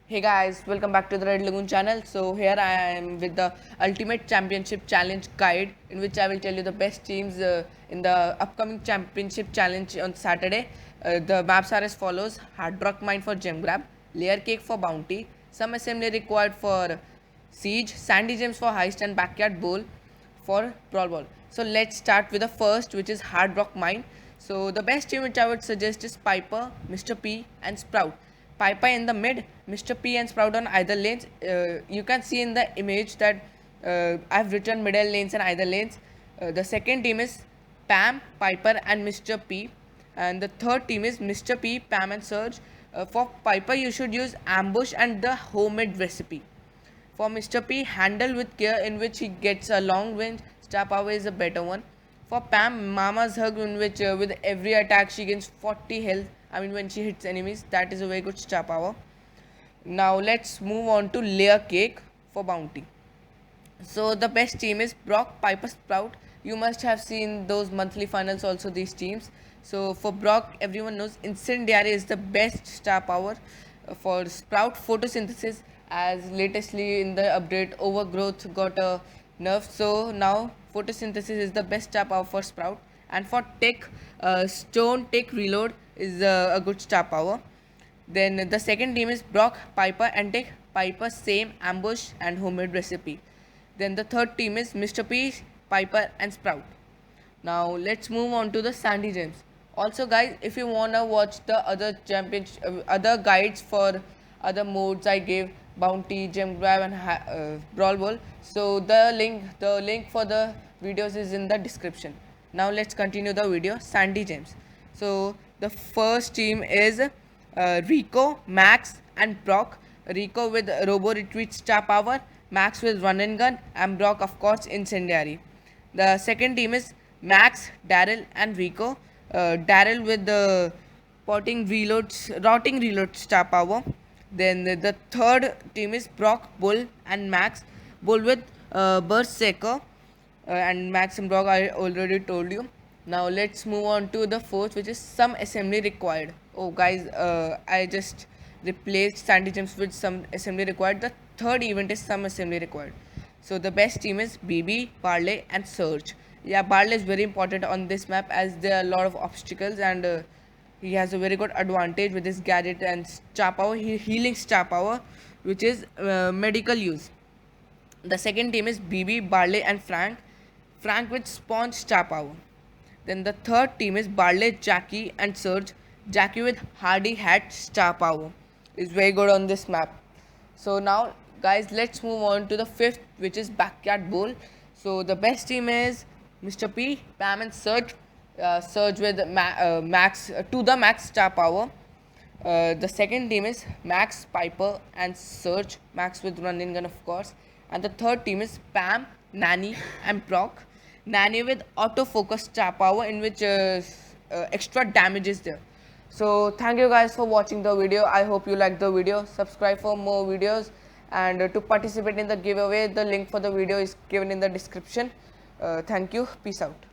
Hey guys, welcome back to the Red Lagoon channel. So here I am with the Ultimate Championship Challenge guide, in which I will tell you the best teams in the upcoming Championship Challenge on Saturday. The maps are as follows: Hard Rock Mine for Gem Grab, Layer Cake for Bounty, some assembly required for Siege, Sandy Gems for Heist, and Backyard Bowl for Brawl Ball. So let's start with the first, which is Hard Rock Mine. So the best team which I would suggest is Piper, Mr. P, and Sprout. Piper in the mid, Mr. P and Sprout on either lanes. You can see in the image that I've written middle lanes and either lanes. The second team is Pam, Piper, and Mr. P. And the third team is Mr. P, Pam, and Surge. For Piper, you should use Ambush and the homemade recipe. For Mr. P, handle with care, in which he gets a long range star power is a better one. For Pam, Mama's Hug, in which with every attack she gains 40 health. I mean, when she hits enemies, that is a very good star power. Now let's move on to Layer Cake for Bounty. So the best team is Brock, Piper, Sprout. You must have seen those monthly finals also, these teams. So for Brock, everyone knows Incendiary is the best star power. For Sprout, Photosynthesis, as latestly in the update, Overgrowth got a nerf. So now Photosynthesis is the best star power for Sprout. And for Tech, Stone Tech Reload is a good star power. Then the second team is Brock, Piper, and Tech. Piper, same ambush and homemade recipe. Then the third team is Mr. P, Piper, and Sprout. Now let's move on to the Sandy Gems. Also, guys, if you wanna watch the other other guides for other modes I gave, Bounty, Gem Grab, and Brawl Ball. So the link for the videos is in the description. Now let's continue the video. Sandy Gems. So the first team is Rico, Max, and Brock. Rico with Robo Retreat Star Power, Max with Run and Gun, and Brock, of course, Incendiary. The second team is Max, Daryl, and Rico. Daryl with the Rotting Reload Star Power. Then the third team is Brock, Bull, and Max. Bull with Berserker, and Max and Brock I already told you. Now let's move on to the fourth, which is Some Assembly Required. Oh guys, I just replaced Sandy Gems with Some Assembly Required. The third event is Some Assembly Required. So the best team is BB, Barley, and Surge. Yeah, Barley is very important on this map as there are a lot of obstacles, and he has a very good advantage with his gadget and star power, healing star power, which is medical use. The second team is BB, Barley, and Frank. Frank with Sponge star power. Then the third team is Barley, Jackie, and Surge. Jackie with Hardy Hat star power is very good on this map. So now, guys, let's move on to the fifth, which is Backyard Bowl. So the best team is Mr. P, Pam, and Surge. Surge with Max to the max star power. The second team is Max, Piper, and Surge. Max with Run and Gun, of course. And the third team is Pam, Nanny, and Brock. Nanny with autofocus star power, in which extra damage is there. So thank you guys for watching the video. I hope you liked the video. Subscribe for more videos, and to participate in the giveaway, the link for the video is given in the description. Thank you. Peace out.